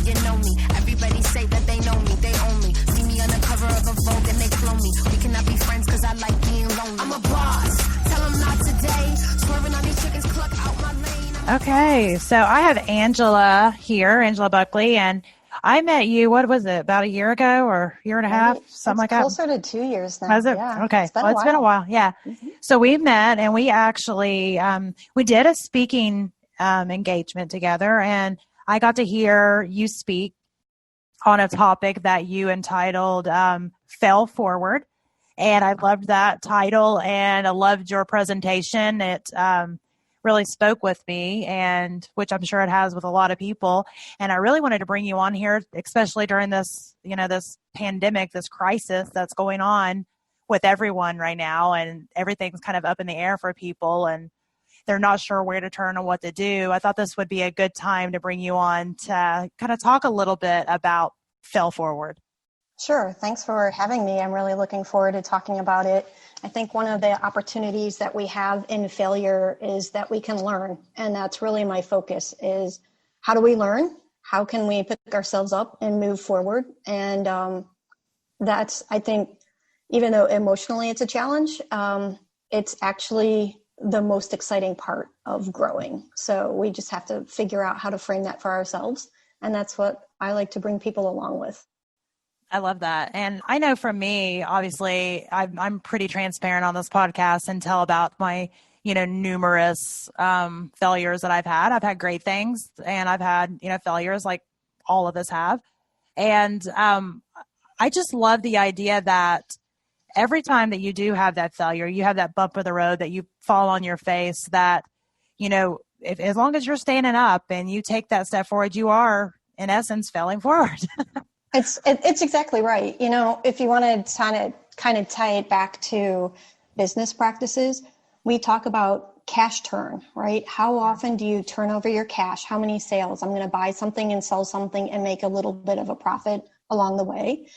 you know me. Everybody say that they know me, they own me. See me on the cover of a Vogue and they clone me. We cannot be friends cause I like being lonely. I'm a boss, tell them not today. Swerving on these chickens, cluck out my lane. Okay, so I have Angela here, Angela Buckley, and I met you, what was it, about a year ago or year and a half, something like that? Closer to 2 years now. Has it? Yeah. Okay. It's been It's been a while. Yeah. Mm-hmm. So we met and we actually, we did a speaking engagement together, and I got to hear you speak on a topic that you entitled Fail Forward. And I loved that title and I loved your presentation. It really spoke with me, and which I'm sure it has with a lot of people. And I really wanted to bring you on here, especially during this, this pandemic, this crisis that's going on with everyone right now, and everything's kind of up in the air for people and they're not sure where to turn or what to do. I thought this would be a good time to bring you on to kind of talk a little bit about Fail Forward. Sure. Thanks for having me. I'm really looking forward to talking about it. I think one of the opportunities that we have in failure is that we can learn. And that's really my focus is how do we learn? How can we pick ourselves up and move forward? And that's, I think, even though emotionally it's a challenge, it's actually the most exciting part of growing. So we just have to figure out how to frame that for ourselves. And that's what I like to bring people along with. I love that. And I know for me, obviously, I'm pretty transparent on this podcast and tell about my, numerous failures that I've had. I've had great things and I've had, failures like all of us have. And I just love the idea that every time that you do have that failure, you have that bump of the road, that you fall on your face, that, if as long as you're standing up and you take that step forward, you are, in essence, failing forward. It's exactly right. If you want to kind of tie it back to business practices, we talk about cash turn, right? How often do you turn over your cash? How many sales? I'm going to buy something and sell something and make a little bit of a profit along the way.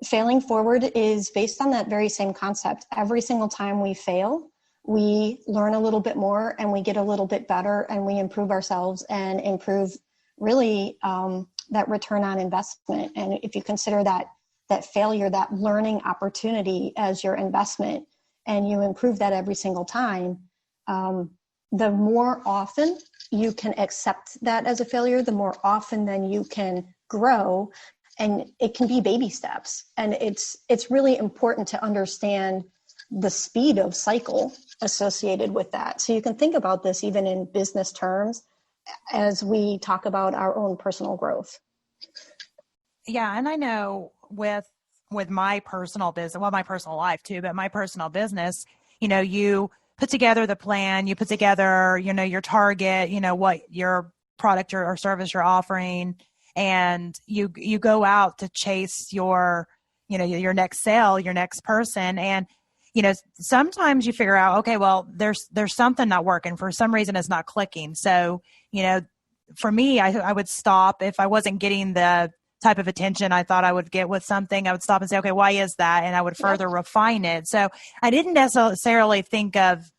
Failing forward is based on that very same concept. Every single time we fail, we learn a little bit more and we get a little bit better and we improve ourselves and improve really that return on investment. And if you consider that failure, that learning opportunity as your investment, and you improve that every single time, the more often you can accept that as a failure, the more often then you can grow. And it can be baby steps. And it's really important to understand the speed of cycle associated with that. So you can think about this even in business terms as we talk about our own personal growth. Yeah. And I know with my personal business, well, my personal life too, but my personal business, you put together the plan, you put together, your target, what your product or service you're offering, and you go out to chase your next sale, your next person. And, sometimes you figure out, okay, well, there's something not working. For some reason, it's not clicking. So, for me, I would stop if I wasn't getting the type of attention I thought I would get with something. I would stop and say, okay, why is that? And I would further refine it. So I didn't necessarily think of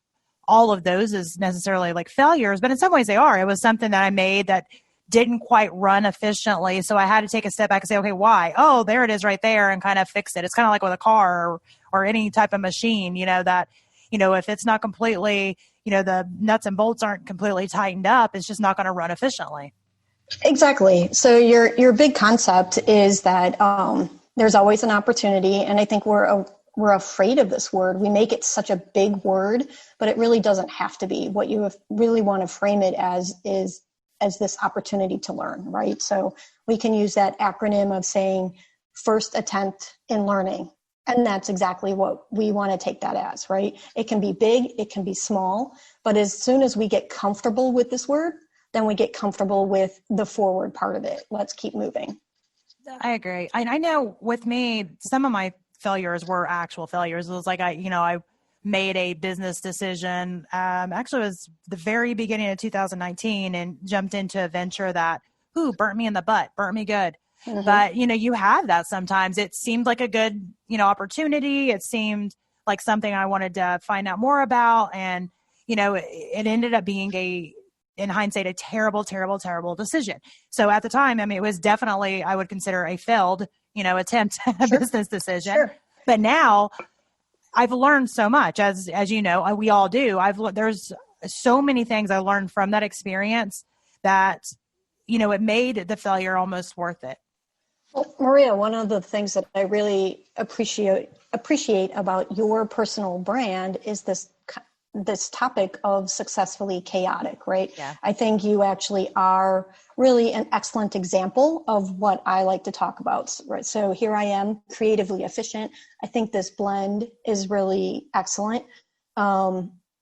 all of those as necessarily like failures, but in some ways they are. It was something that I made that didn't quite run efficiently. So I had to take a step back and say, okay, why? Oh, there it is right there, and kind of fix it. It's kind of like with a car or any type of machine, that, if it's not completely, the nuts and bolts aren't completely tightened up, it's just not going to run efficiently. Exactly. So your big concept is that there's always an opportunity. And I think we're afraid of this word. We make it such a big word, but it really doesn't have to be. What you really want to frame it as is as this opportunity to learn, right? So we can use that acronym of saying first attempt in learning. And that's exactly what we want to take that as, right? It can be big, it can be small, but as soon as we get comfortable with this word, then we get comfortable with the forward part of it. Let's keep moving. I agree. I know with me, some of my failures were actual failures. It was like I made a business decision. Actually, it was the very beginning of 2019, and jumped into a venture that burnt me in the butt, burnt me good. Mm-hmm. But you have that sometimes. It seemed like a good opportunity. It seemed like something I wanted to find out more about, and it ended up being a in hindsight, a terrible, terrible, terrible decision. So at the time, I mean, it was definitely, I would consider a failed, attempt at a business decision. Sure. But now I've learned so much, as you know, we all do. There's so many things I learned from that experience that, it made the failure almost worth it. Well, Maria, one of the things that I really appreciate about your personal brand is this topic of successfully chaotic, right? Yeah. I think you actually are really an excellent example of what I like to talk about, right? So here I am, creatively efficient. I think this blend is really excellent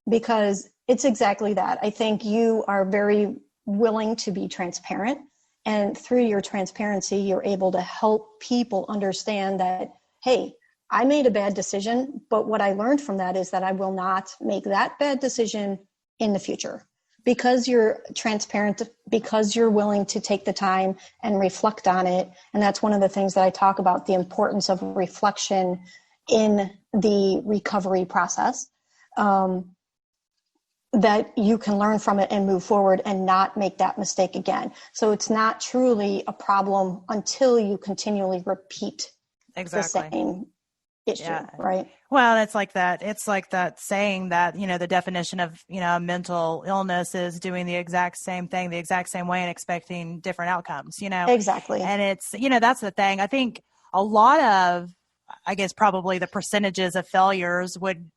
because it's exactly that. I think you are very willing to be transparent, and through your transparency, you're able to help people understand that, hey, I made a bad decision, but what I learned from that is that I will not make that bad decision in the future. Because you're transparent, because you're willing to take the time and reflect on it. And that's one of the things that I talk about, the importance of reflection in the recovery process, that you can learn from it and move forward and not make that mistake again. So it's not truly a problem until you continually repeat the same issue, right? Well, it's like that saying that, the definition of, a mental illness is doing the exact same thing the exact same way and expecting different outcomes, Exactly. And it's, that's the thing. I think a lot of, I guess, probably the percentages of failures would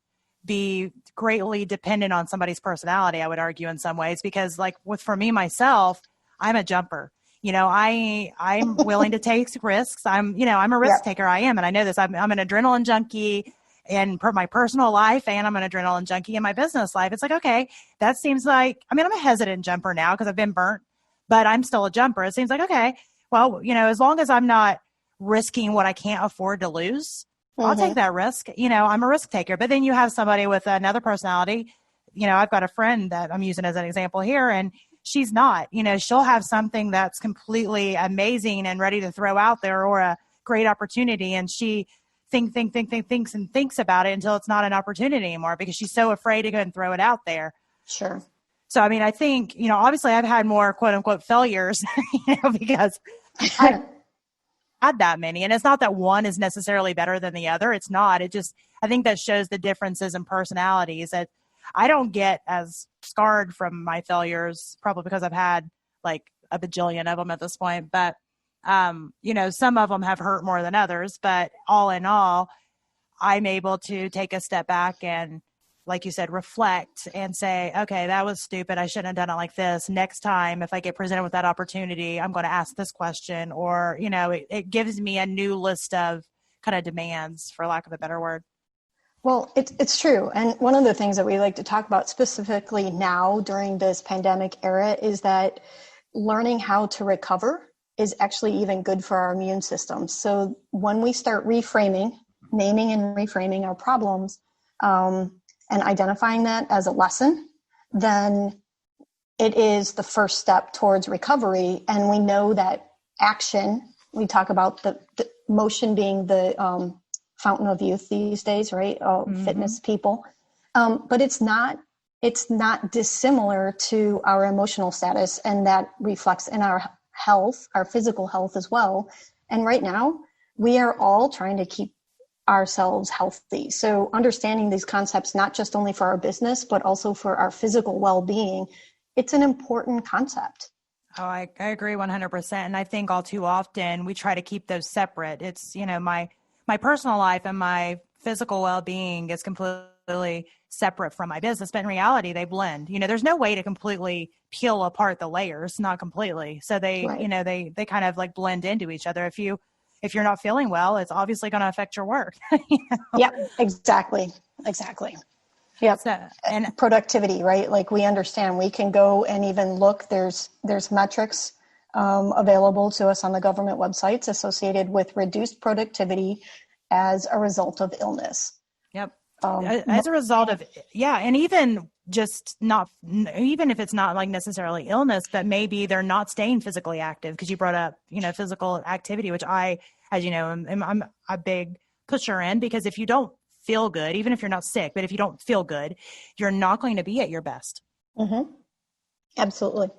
be greatly dependent on somebody's personality, I would argue, in some ways, because for me, myself, I'm a jumper. I'm willing to take risks. I'm a risk taker. I am. And I know this. I'm an adrenaline junkie in my personal life, and I'm an adrenaline junkie in my business life. It's like, okay, that seems like, I'm a hesitant jumper now because I've been burnt, but I'm still a jumper. It seems like, okay, well, as long as I'm not risking what I can't afford to lose, I'll take that risk. I'm a risk taker. But then you have somebody with another personality. I've got a friend that I'm using as an example here, and she's not. She'll have something that's completely amazing and ready to throw out there, or a great opportunity, and she thinks about it until it's not an opportunity anymore because she's so afraid to go and throw it out there. Sure. So, I think, obviously I've had more quote unquote failures, because I've had that many. And it's not that one is necessarily better than the other. It's not. I think that shows the differences in personalities, that I don't get as scarred from my failures, probably because I've had like a bajillion of them at this point. But, some of them have hurt more than others. But all in all, I'm able to take a step back and, like you said, reflect and say, okay, that was stupid. I shouldn't have done it like this. Next time, if I get presented with that opportunity, I'm going to ask this question, or, it gives me a new list of kind of demands, for lack of a better word. Well, it's true. And one of the things that we like to talk about specifically now during this pandemic era is that learning how to recover is actually even good for our immune system. So when we start naming and reframing our problems, and identifying that as a lesson, then it is the first step towards recovery. And we know that action, we talk about the motion being the fountain of youth these days, right? Fitness people. But it's not dissimilar to our emotional status, and that reflects in our health, our physical health as well. And right now, we are all trying to keep ourselves healthy. So understanding these concepts, not just only for our business, but also for our physical well-being, it's an important concept. Oh, I agree 100%. And I think all too often we try to keep those separate. It's, my personal life and my physical well-being is completely separate from my business, but in reality, they blend. There's no way to completely peel apart the layers, not completely. So they, right. they kind of like blend into each other. If you're not feeling well, it's obviously going to affect your work. Yep, exactly. Yep. So, and productivity, right? Like we understand we can go and even look, there's metrics available to us on the government websites associated with reduced productivity as a result of illness. Yep. As a result of, and even just not, even if it's not like necessarily illness, but maybe they're not staying physically active, because you brought up, physical activity, which I, as you know, I'm a big pusher in, because if you don't feel good, even if you're not sick, but if you don't feel good, you're not going to be at your best. Mm-hmm. Absolutely.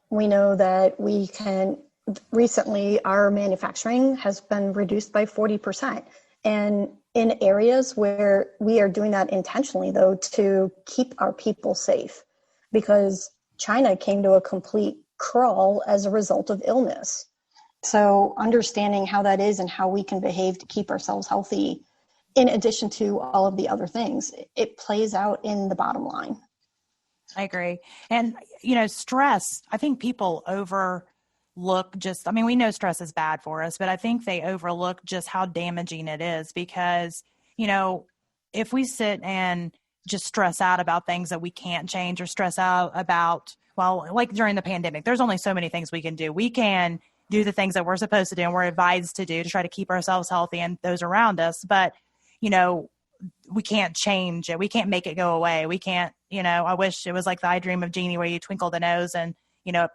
We know that recently our manufacturing has been reduced by 40%. And in areas where we are doing that intentionally, though, to keep our people safe, because China came to a complete crawl as a result of illness. So understanding how that is and how we can behave to keep ourselves healthy, in addition to all of the other things, it plays out in the bottom line. I agree. And, stress, I think people we know stress is bad for us, but I think they overlook just how damaging it is because, if we sit and just stress out about things that we can't change or stress out about, well, like during the pandemic, there's only so many things we can do. We can do the things that we're supposed to do and we're advised to do to try to keep ourselves healthy and those around us. But, we can't change it. We can't make it go away. We can't, I wish it was like the I Dream of Jeannie where you twinkle the nose and,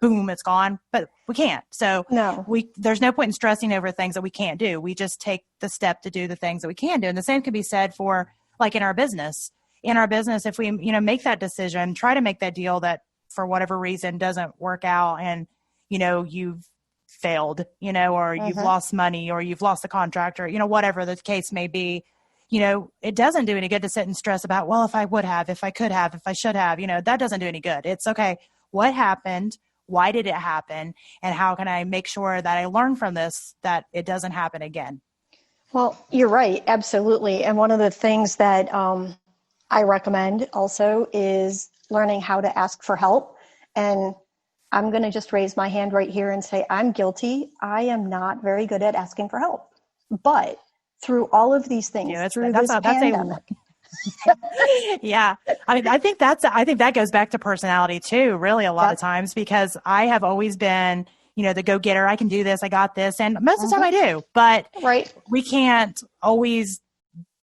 boom, it's gone, but we can't. So no, there's no point in stressing over things that we can't do. We just take the step to do the things that we can do. And the same can be said for like in our business. In our business, if we, make that decision, try to make that deal that for whatever reason doesn't work out and, you've failed, or you've lost money or you've lost the contract or, whatever the case may be. It doesn't do any good to sit and stress about, well, if I would have, if I could have, if I should have, that doesn't do any good. It's okay. What happened? Why did it happen? And how can I make sure that I learn from this, that it doesn't happen again? Well, you're right. Absolutely. And one of the things that I recommend also is learning how to ask for help. And I'm going to just raise my hand right here and say, I'm guilty. I am not very good at asking for help. But through all of these things, through this pandemic. Yeah. I think that goes back to personality too, really a lot of times, because I have always been, the go-getter. I can do this. I got this. And most of the time I do, but we can't always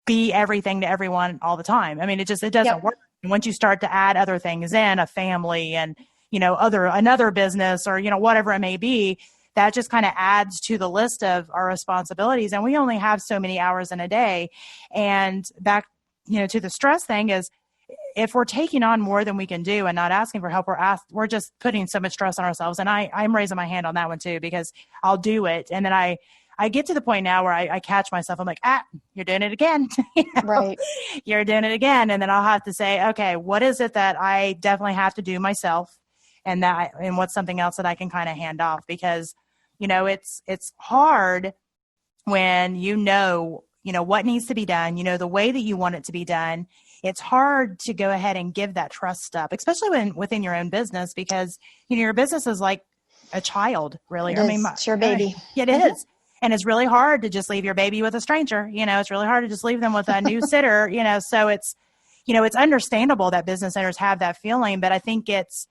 be everything to everyone all the time. It doesn't work. And once you start to add other things in, a family and, another business or, whatever it may be, that just kind of adds to the list of our responsibilities. And we only have so many hours in a day. And back, to the stress thing is if we're taking on more than we can do and not asking for help, we're just putting so much stress on ourselves. And I'm raising my hand on that one too, because I'll do it. And then I get to the point now where I catch myself. I'm like, you're doing it again. Right. You're doing it again. And then I'll have to say, okay, what is it that I definitely have to do myself? And what's something else that I can kind of hand off? Because, it's hard when what needs to be done, the way that you want it to be done. It's hard to go ahead and give that trust up, especially within your own business, because, your business is like a child, really. It's your baby. It is. And it's really hard to just leave your baby with a stranger. It's really hard to just leave them with a new sitter, so it's understandable that business owners have that feeling, but I think it's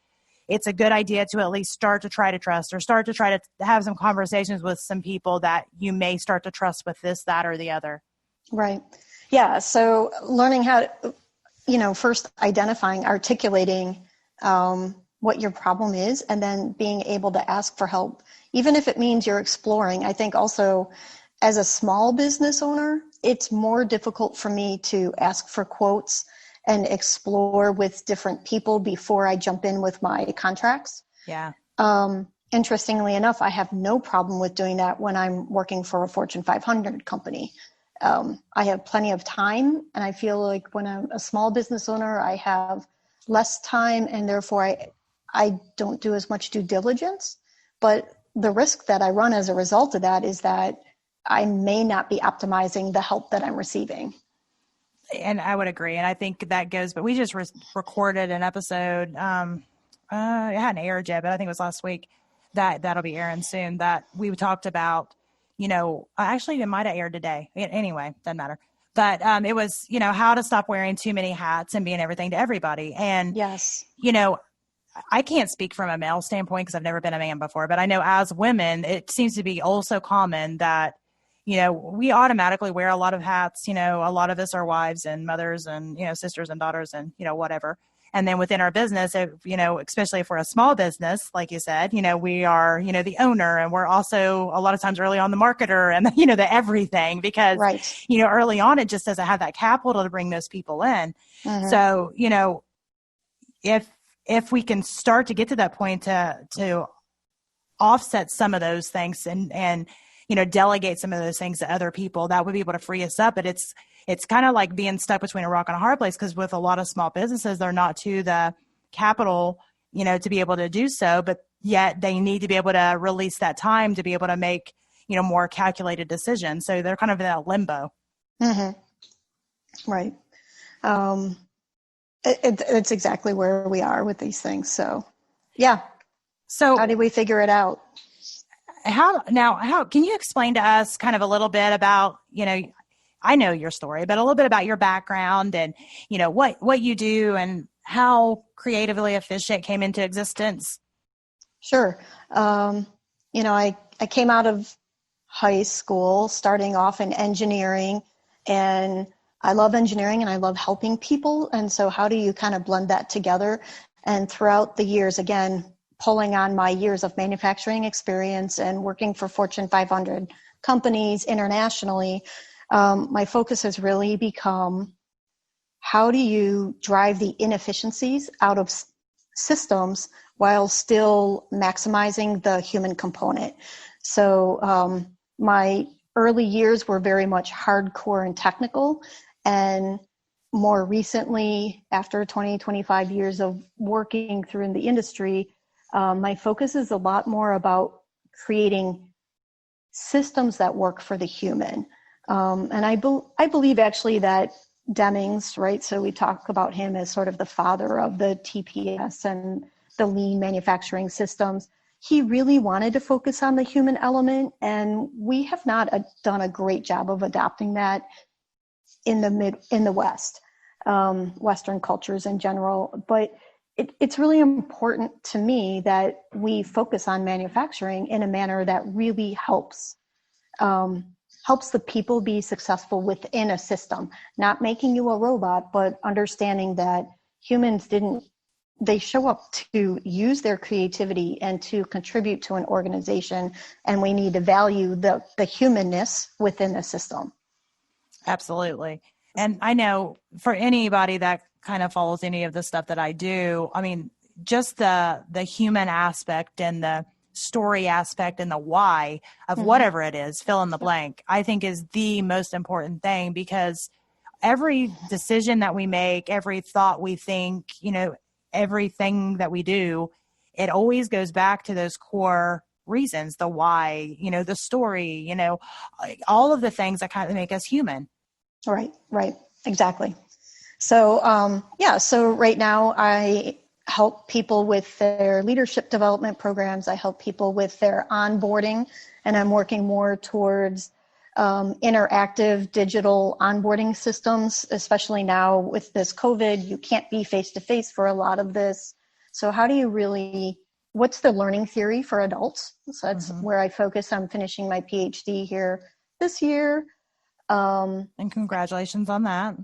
a good idea to at least start to try to trust or start to try to have some conversations with some people that you may start to trust with this, that, or the other. Right. Yeah. So learning how to, first articulating what your problem is, and then being able to ask for help, even if it means you're exploring. I think also as a small business owner, it's more difficult for me to ask for quotes and explore with different people before I jump in with my contracts. Yeah. Interestingly enough, I have no problem with doing that when I'm working for a Fortune 500 company. I have plenty of time, and I feel like when I'm a small business owner, I have less time, and therefore I don't do as much due diligence. But the risk that I run as a result of that is that I may not be optimizing the help that I'm receiving. And I would agree. And I think that goes, but we just recorded an episode. It hadn't aired yet, but I think it was last week that'll be airing soon, that we talked about, actually it might have aired today. Anyway, doesn't matter. But it was, how to stop wearing too many hats and being everything to everybody. And, yes, I can't speak from a male standpoint because I've never been a man before, but I know as women, it seems to be also common that, we automatically wear a lot of hats. A lot of us are wives and mothers and, sisters and daughters and, whatever. And then within our business, especially if we're a small business, like you said, we are, the owner, and we're also a lot of times early on the marketer and, the everything, because, right. Early on, it just doesn't have that capital to bring those people in. Mm-hmm. So, if we can start to get to that point to offset some of those things and delegate some of those things to other people, that would be able to free us up. But it's kind of like being stuck between a rock and a hard place, because with a lot of small businesses, they're not to the capital, to be able to do so, but yet they need to be able to release that time to be able to make, more calculated decisions. So they're kind of in that limbo. Mm-hmm. Right. It's exactly where we are with these things. So, yeah. So how do we figure it out? How can you explain to us kind of a little bit about, I know your story, but a little bit about your background and, what you do and how Creatively Efficient came into existence? Sure. I came out of high school starting off in engineering, and I love engineering and I love helping people. And so how do you kind of blend that together? And throughout the years, again, pulling on my years of manufacturing experience and working for Fortune 500 companies internationally, my focus has really become, how do you drive the inefficiencies out of systems while still maximizing the human component? So my early years were very much hardcore and technical, and more recently, after 25 years of working through in the industry, my focus is a lot more about creating systems that work for the human. And I believe actually that Demings, right? So we talk about him as sort of the father of the TPS and the lean manufacturing systems. He really wanted to focus on the human element, and we have not done a great job of adopting that in the West, Western cultures in general. But it's really important to me that we focus on manufacturing in a manner that really helps the people be successful within a system, not making you a robot, but understanding that humans they show up to use their creativity and to contribute to an organization, and we need to value the humanness within the system. Absolutely. And I know for anybody that kind of follows any of the stuff that I do, I mean, just the human aspect and the story aspect and the why of whatever it is, fill in the blank, I think is the most important thing, because every decision that we make, every thought we think, everything that we do, it always goes back to those core reasons, the why, the story, all of the things that kind of make us human. Right, exactly. So, so right now I help people with their leadership development programs. I help people with their onboarding, and I'm working more towards interactive digital onboarding systems, especially now with this COVID. You can't be face-to-face for a lot of this. So how do you what's the learning theory for adults? So that's where I focus. I'm finishing my PhD here this year. And congratulations on that.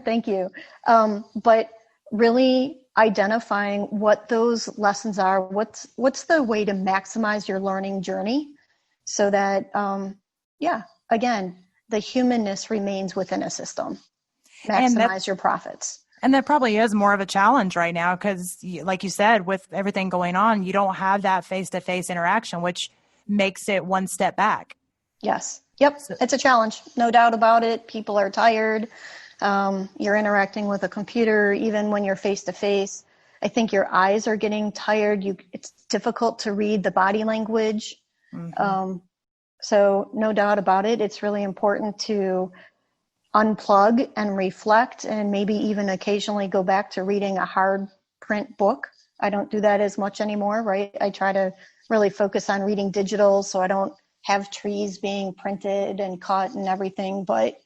Thank you. But really identifying what those lessons are, what's the way to maximize your learning journey so that, again, the humanness remains within a system. Maximize your profits. And that probably is more of a challenge right now because, like you said, with everything going on, you don't have that face-to-face interaction, which makes it one step back. Yes. Yep. It's a challenge. No doubt about it. People are tired. You're interacting with a computer, even when you're face-to-face. I think your eyes are getting tired. It's difficult to read the body language. So no doubt about it. It's really important to unplug and reflect, and maybe even occasionally go back to reading a hard print book. I don't do that as much anymore, right? I try to really focus on reading digital so I don't have trees being printed and cut and everything. But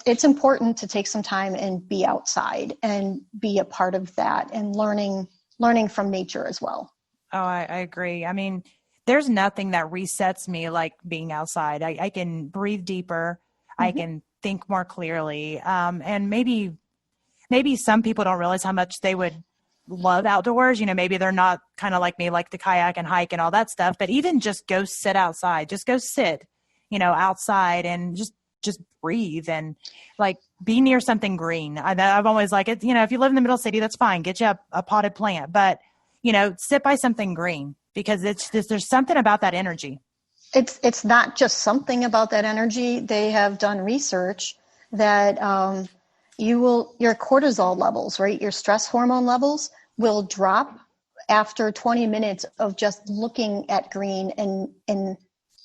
it's important to take some time and be outside and be a part of that and learning from nature as well. Oh, I agree. I mean, there's nothing that resets me like being outside. I can breathe deeper. I can think more clearly. And maybe some people don't realize how much they would love outdoors. Maybe they're not kind of like me, like the kayak and hike and all that stuff, but even just go sit outside, just go sit, outside and just breathe. And like be near something green. I've always like it, if you live in the middle city, that's fine. Get you a potted plant, but sit by something green because there's something about that energy. It's not just something about that energy. They have done research that your cortisol levels, right? Your stress hormone levels will drop after 20 minutes of just looking at green and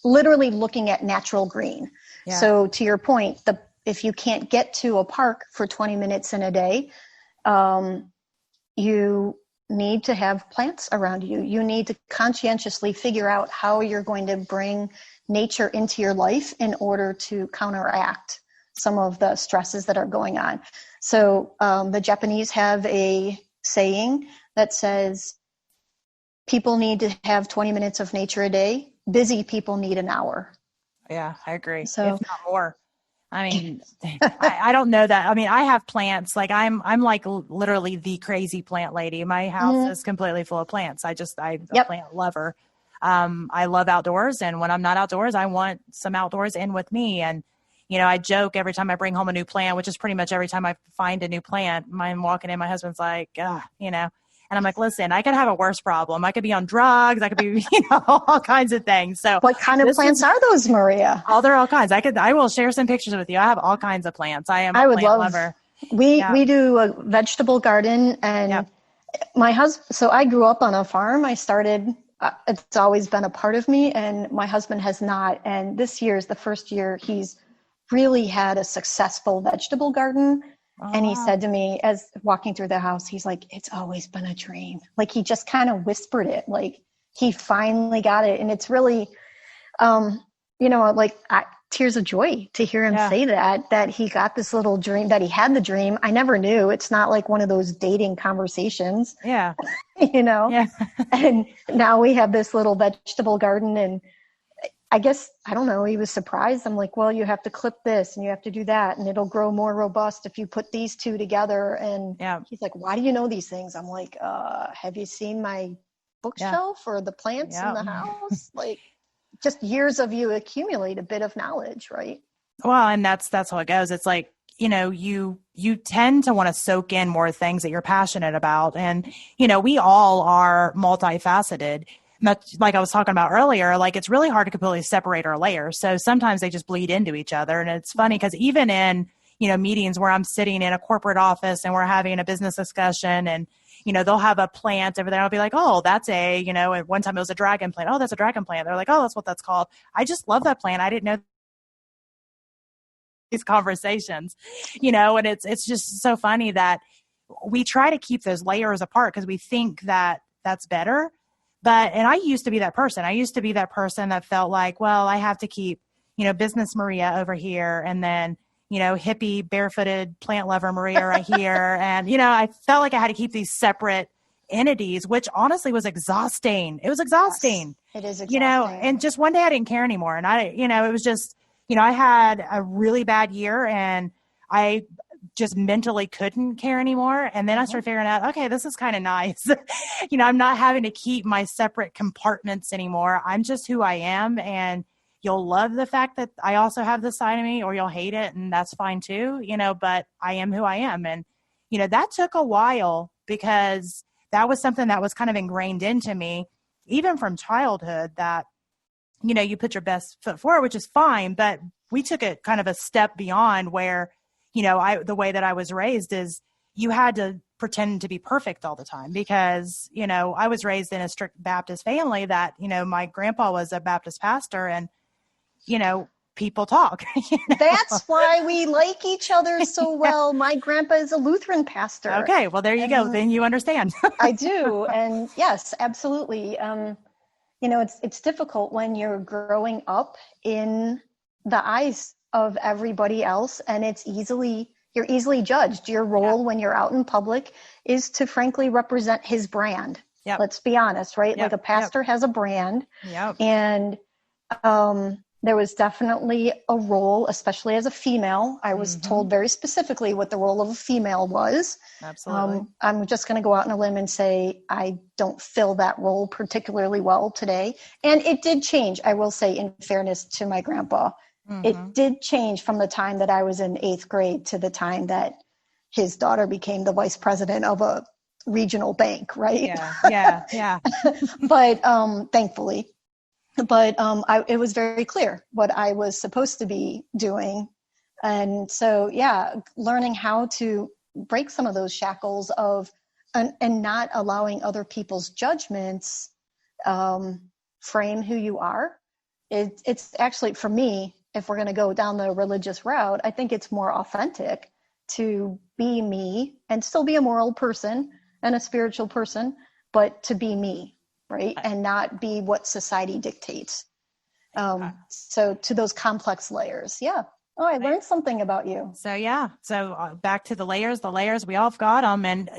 literally looking at natural green. Yeah. So to your point, if you can't get to a park for 20 minutes in a day, you need to have plants around you. You need to conscientiously figure out how you're going to bring nature into your life in order to counteract some of the stresses that are going on. So the Japanese have a saying that says, people need to have 20 minutes of nature a day. Busy people need an hour. Yeah, I agree. So, if not more. I mean, I don't know that. I mean, I have plants. Like I'm like literally the crazy plant lady. My house is completely full of plants. I'm a plant lover. I love outdoors. And when I'm not outdoors, I want some outdoors in with me. And, I joke every time I bring home a new plant, which is pretty much every time I find a new plant, I'm walking in, my husband's like, and I'm like, listen, I could have a worse problem. I could be on drugs. I could be, all kinds of things. So what kind of plants are those, Maria? They're all kinds. I will share some pictures with you. I have all kinds of plants. I am a plant lover. We do a vegetable garden, and my husband, so I grew up on a farm. I started, it's always been a part of me, and my husband has not. And this year is the first year he's really had a successful vegetable garden. And he said to me, as walking through the house, he's like, it's always been a dream. Like he just kind of whispered it, like he finally got it. And it's really, tears of joy to hear him say that he got this little dream, that he had the dream. I never knew. It's not like one of those dating conversations. Yeah. Yeah. And now we have this little vegetable garden, and I guess, I don't know, he was surprised. I'm like, well, you have to clip this and you have to do that, and it'll grow more robust if you put these two together. And he's like, why do you know these things? I'm like, have you seen my bookshelf or the plants in the house? Like, just years of you accumulate a bit of knowledge, right? Well, and that's how it goes. It's like, you tend to want to soak in more things that you're passionate about. And, we all are multifaceted. Much like I was talking about earlier, like it's really hard to completely separate our layers. So sometimes they just bleed into each other. And it's funny because even in, meetings where I'm sitting in a corporate office and we're having a business discussion, and, they'll have a plant over there. I'll be like, oh, that's and one time it was a dragon plant. Oh, that's a dragon plant. They're like, oh, that's what that's called. I just love that plant. I didn't know these conversations, and it's just so funny that we try to keep those layers apart because we think that that's better. And I used to be that person. I used to be that person that felt like, well, I have to keep, business Maria over here, and then, hippie, barefooted plant lover Maria right here. And, I felt like I had to keep these separate entities, which honestly was exhausting. It was exhausting. Yes, it is exhausting. And just one day I didn't care anymore. And it was just, I had a really bad year, and I just mentally couldn't care anymore. And then I started figuring out, okay, this is kind of nice. I'm not having to keep my separate compartments anymore. I'm just who I am. And you'll love the fact that I also have this side of me, or you'll hate it. And that's fine too, but I am who I am. And, that took a while because that was something that was kind of ingrained into me, even from childhood, that, you put your best foot forward, which is fine. But we took it kind of a step beyond where, the way that I was raised is you had to pretend to be perfect all the time because, I was raised in a strict Baptist family that, my grandpa was a Baptist pastor, and, people talk. That's why we like each other so well. My grandpa is a Lutheran pastor. Okay. Well, there you go. Then you understand. I do. And yes, absolutely. It's difficult when you're growing up in the eyes of everybody else, and you're easily judged. Your role when you're out in public is to frankly represent his brand. Yep. Let's be honest, right? Like a pastor has a brand. Yep. And there was definitely a role, especially as a female. I was told very specifically what the role of a female was. Absolutely. I'm just going to go out on a limb and say I don't fill that role particularly well today. And it did change, I will say, in fairness to my grandpa. It did change from the time that I was in 8th grade to the time that his daughter became the vice president of a regional bank, right? Yeah. But thankfully, but it was very clear what I was supposed to be doing. And so, yeah, learning how to break some of those shackles of and not allowing other people's judgments frame who you are. It's actually, for me, if we're going to go down the religious route, I think it's more authentic to be me and still be a moral person and a spiritual person, but to be me, right? And not be what society dictates. So to those complex layers. Yeah. Oh, I learned something about you. So, yeah. So back to the layers, we all have got them. And,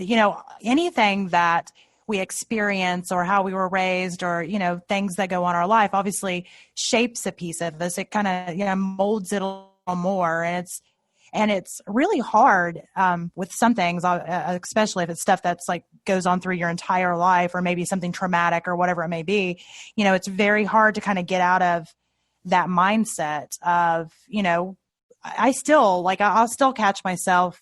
anything that we experience or how we were raised or, things that go on in our life obviously shapes a piece of us. It kind of, molds it a little more. And it's really hard with some things, especially if it's stuff that's like goes on through your entire life or maybe something traumatic or whatever it may be. It's very hard to kind of get out of that mindset of, I'll still catch myself,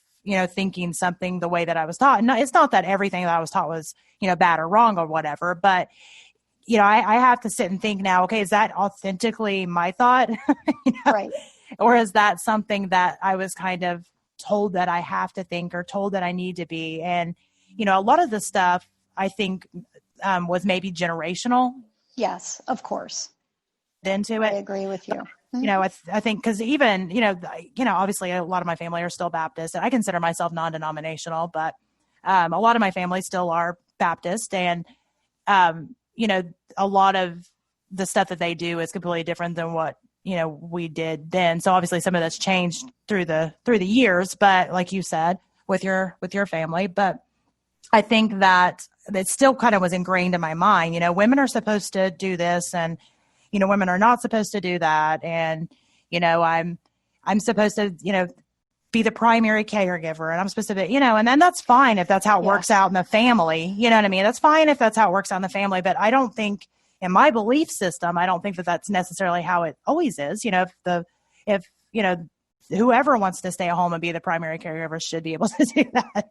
thinking something the way that I was taught. And it's not that everything that I was taught was, bad or wrong or whatever, but, I have to sit and think now, okay, is that authentically my thought? Right. Or is that something that I was kind of told that I have to think or told that I need to be? And, a lot of the stuff I think was maybe generational. Yes, of course. Into it. I agree with you. I think because even, obviously a lot of my family are still Baptist. I consider myself non-denominational, but a lot of my family still are Baptist. And, a lot of the stuff that they do is completely different than what, we did then. So obviously some of that's changed through the years, but like you said, with your family, but I think that it still kind of was ingrained in my mind, women are supposed to do this and, women are not supposed to do that. And, I'm supposed to, be the primary caregiver and I'm supposed to be, and then that's fine if that's how it works out in the family. You know what I mean? That's fine if that's how it works out in the family, but I don't think in my belief system, I don't think that that's necessarily how it always is. If whoever wants to stay at home and be the primary caregiver should be able to do that,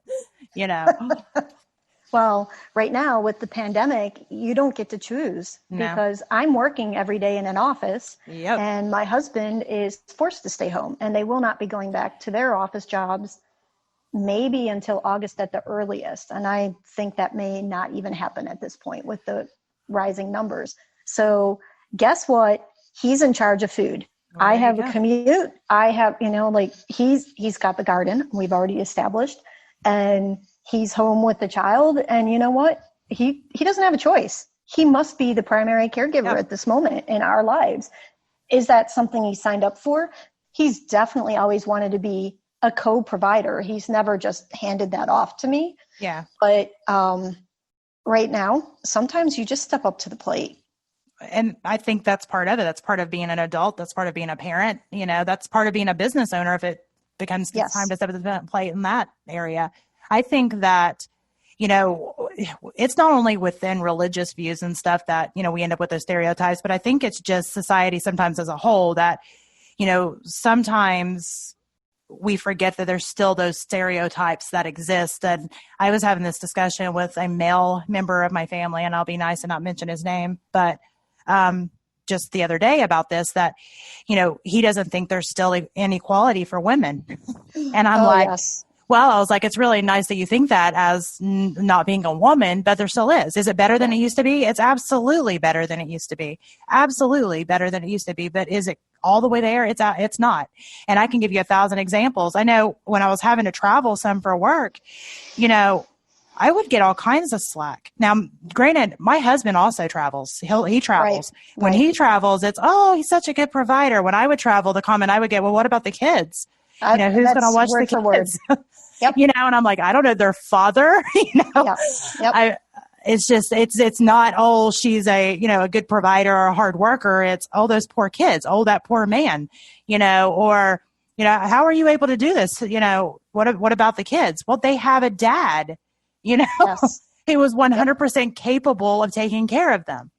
Well, right now with the pandemic, you don't get to choose because I'm working every day in an office and my husband is forced to stay home and they will not be going back to their office jobs maybe until August at the earliest. And I think that may not even happen at this point with the rising numbers. So guess what? He's in charge of food. Well, I have a commute. I have, he's got the garden we've already established and he's home with the child. And you know what? He doesn't have a choice. He must be the primary caregiver at this moment in our lives. Is that something he signed up for? He's definitely always wanted to be a co-provider. He's never just handed that off to me. Yeah. But right now, sometimes you just step up to the plate. And I think that's part of it. That's part of being an adult. That's part of being a parent. That's part of being a business owner if it becomes time to step up to the plate in that area. I think that, it's not only within religious views and stuff that, we end up with those stereotypes, but I think it's just society sometimes as a whole that, sometimes we forget that there's still those stereotypes that exist. And I was having this discussion with a male member of my family, and I'll be nice and not mention his name, but just the other day about this, that, he doesn't think there's still inequality for women. And I'm well, I was like, it's really nice that you think that as not being a woman, but there still is. Is it better than it used to be? It's absolutely better than it used to be. Absolutely better than it used to be. But is it all the way there? It's not. And I can give you 1,000 examples. I know when I was having to travel some for work, I would get all kinds of slack. Now, granted, my husband also travels. He travels. Right. When he travels, it's, he's such a good provider. When I would travel, the comment I would get, well, what about the kids? Who's going to watch the kids? Yep. And I'm like, I don't know, their father, Yep. It's just, it's not, she's a good provider or a hard worker. It's, those poor kids. That poor man, or, how are you able to do this? What about the kids? Well, they have a dad, Yes. who was 100% capable of taking care of them,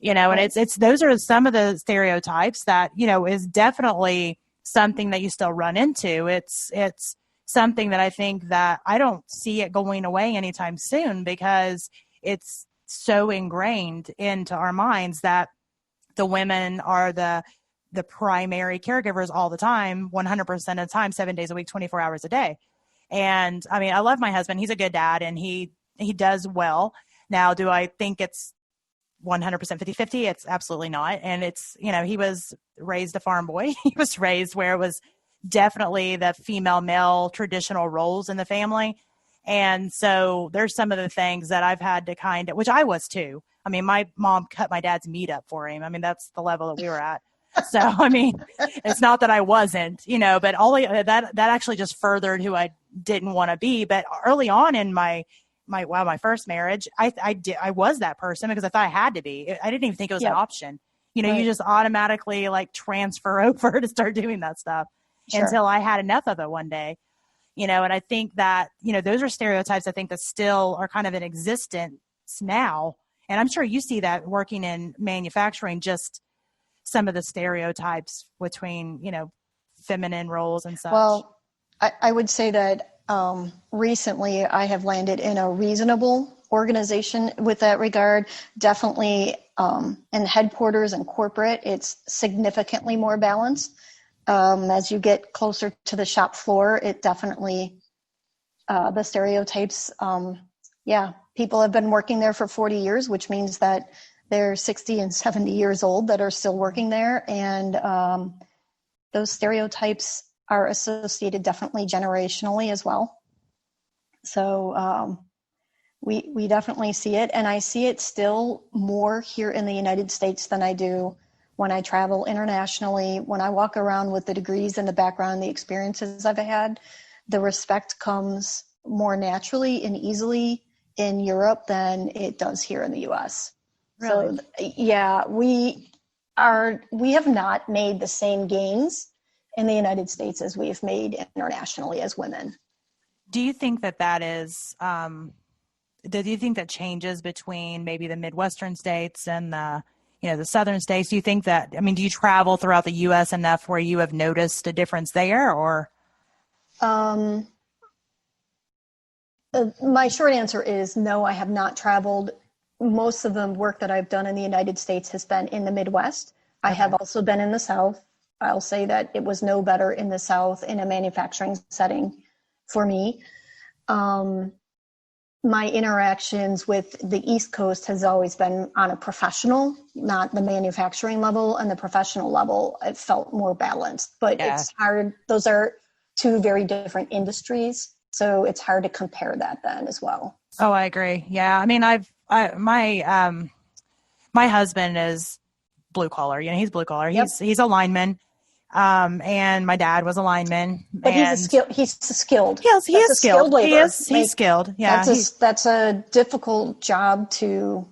and it's those are some of the stereotypes that, is definitely something that you still run into. It's something that I think that I don't see it going away anytime soon, because it's so ingrained into our minds that the women are the primary caregivers all the time, 100% of the time, 7 days a week, 24 hours a day. And I mean, I love my husband. He's a good dad and he does well. Now, do I think it's 100% 50-50? It's absolutely not. And it's, he was raised a farm boy. He was raised where it was definitely the female male traditional roles in the family. And so there's some of the things that I've had to which I was too. I mean, my mom cut my dad's meat up for him. I mean, that's the level that we were at. So, I mean, it's not that I wasn't, but that actually just furthered who I didn't want to be. But early on in my first marriage, I was that person because I thought I had to be. I didn't even think it was an option. Right. You just automatically transfer over to start doing that stuff until I had enough of it one day. And I think that, those are stereotypes I think that still are kind of in existence now. And I'm sure you see that working in manufacturing, just some of the stereotypes between, feminine roles and such. Well, I would say that recently I have landed in a reasonable organization with that regard. Definitely in headquarters and corporate, it's significantly more balanced. As you get closer to the shop floor, it definitely, the stereotypes, people have been working there for 40 years, which means that they're 60 and 70 years old that are still working there. And those stereotypes are associated definitely generationally as well. So we definitely see it. And I see it still more here in the United States than I do when I travel internationally. When I walk around with the degrees and the background, the experiences I've had, the respect comes more naturally and easily in Europe than it does here in the U.S. Really? So we have not made the same gains in the United States as we've made internationally as women. Do you think that is, do you think that changes between maybe the Midwestern states and the southern states? Do you think that, do you travel throughout the U.S. enough where you have noticed a difference there, or? My short answer is no, I have not traveled. Most of the work that I've done in the United States has been in the Midwest. Okay. I have also been in the South. I'll say that it was no better in the South in a manufacturing setting for me. My interactions with the East Coast has always been on a professional, not the manufacturing level, and the professional level, it felt more balanced, but It's hard. Those are two very different industries. So it's hard to compare that then as well. Oh, I agree. Yeah. My husband is blue collar, he's blue collar. Yep. He's a lineman. And my dad was a lineman. But he's skilled. Yes, he is skilled. He's skilled. Yeah. That's a difficult job to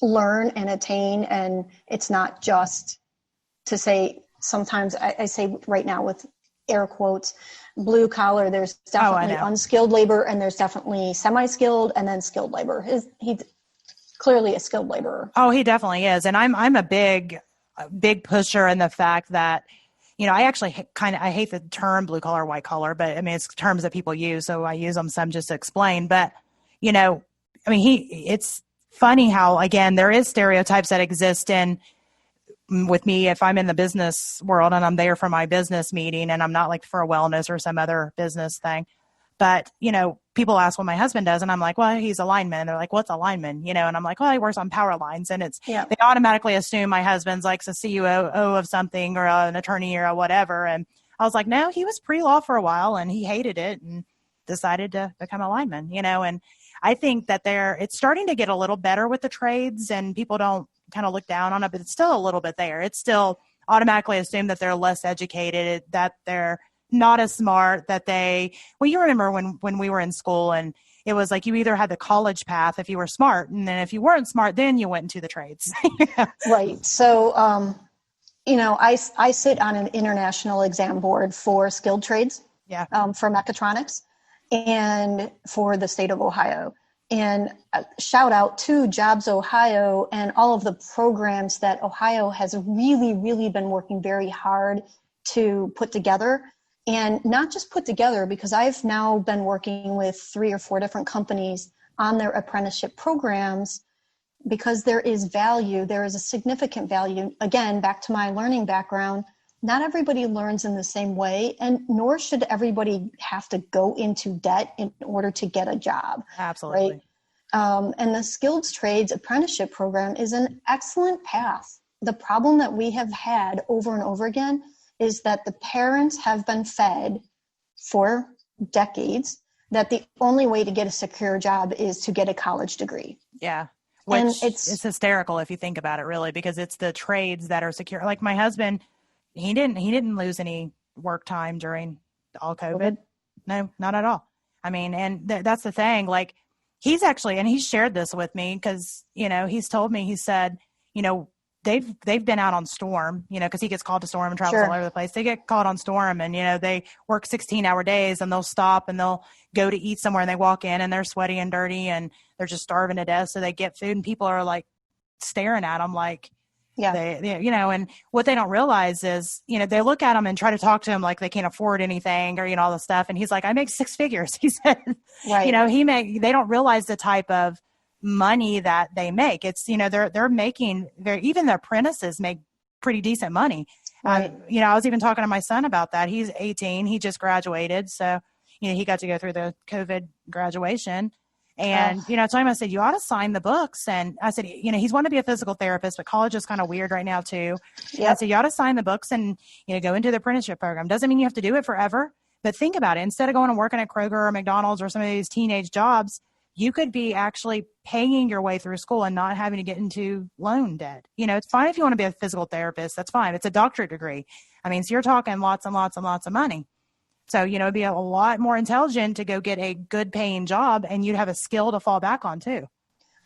learn and attain. And it's not just to say, sometimes I say right now with air quotes, blue collar, there's definitely unskilled labor and there's definitely semi-skilled and then skilled labor. He's clearly a skilled laborer. Oh, he definitely is. And I'm a big pusher in the fact that, I actually I hate the term blue collar, white collar, but it's terms that people use. So I use them some just to explain, but it's funny how, again, there is stereotypes that exist with me, if I'm in the business world and I'm there for my business meeting and I'm not for a wellness or some other business thing, but, people ask what my husband does and I'm like, well, he's a lineman. They're like, what's a lineman? And I'm like, well, he works on power lines. And they automatically assume my husband's a CEO of something or an attorney or whatever. And I was like, no, he was pre-law for a while and he hated it and decided to become a lineman, and I think that it's starting to get a little better with the trades and people don't kind of look down on it, but it's still a little bit there. It's still automatically assumed that they're less educated, that they're not as smart, that you remember when we were in school and it was you either had the college path if you were smart, and then if you weren't smart, then you went into the trades. Right. So, I sit on an international exam board for skilled trades, for mechatronics and for the state of Ohio. And shout out to Jobs Ohio and all of the programs that Ohio has really, really been working very hard to put together. And not just put together, because I've now been working with 3 or 4 different companies on their apprenticeship programs, because there is value. There is a significant value. Again, back to my learning background, not everybody learns in the same way, and nor should everybody have to go into debt in order to get a job. Absolutely. Right? And the Skilled Trades Apprenticeship Program is an excellent path. The problem that we have had over and over again is that the parents have been fed for decades that the only way to get a secure job is to get a college degree. Yeah. Which And it's hysterical if you think about it, really, because it's the trades that are secure. Like my husband, he didn't lose any work time during all COVID. No, not at all. I mean, and that's the thing. Like he's actually, and he shared this with me because, he's told me, he said, they've been out on storm, because he gets called to storm and travels all over the place. They get called on storm and, they work 16-hour days and they'll stop and they'll go to eat somewhere and they walk in and they're sweaty and dirty and they're just starving to death. So they get food and people are like staring at them like, and what they don't realize is, they look at them and try to talk to him like they can't afford anything or, all this stuff. And he's like, I make 6 figures. He said, right. They don't realize the type of money that they make. It's, they're making even the apprentices make pretty decent money. Right. I was even talking to my son about that. He's 18. He just graduated. So, he got to go through the COVID graduation. And, I told him, I said, you ought to sign the books. And I said, he's wanting to be a physical therapist, but college is kind of weird right now too. Yep. I said, you ought to sign the books and, go into the apprenticeship program. Doesn't mean you have to do it forever, but think about it. Instead of going and working at Kroger or McDonald's or some of these teenage jobs, you could be actually paying your way through school and not having to get into loan debt. It's fine if you want to be a physical therapist. That's fine. It's a doctorate degree. I mean, so you're talking lots and lots and lots of money. So, it'd be a lot more intelligent to go get a good paying job and you'd have a skill to fall back on too.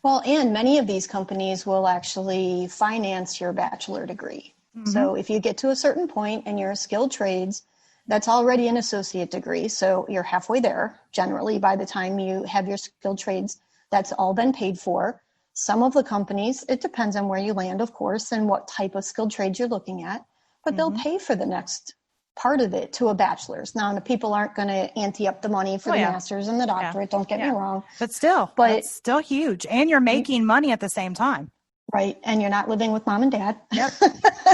Well, and many of these companies will actually finance your bachelor degree. Mm-hmm. So if you get to a certain point and you're a skilled trades, that's already an associate degree. So you're halfway there. Generally, by the time you have your skilled trades, that's all been paid for. Some of the companies, it depends on where you land, of course, and what type of skilled trades you're looking at, but they'll pay for the next part of it to a bachelor's. Now, the people aren't going to ante up the money for the master's and the doctorate. Don't get me wrong. But it's still huge. And you're making money at the same time. Right. And you're not living with mom and dad. Yep.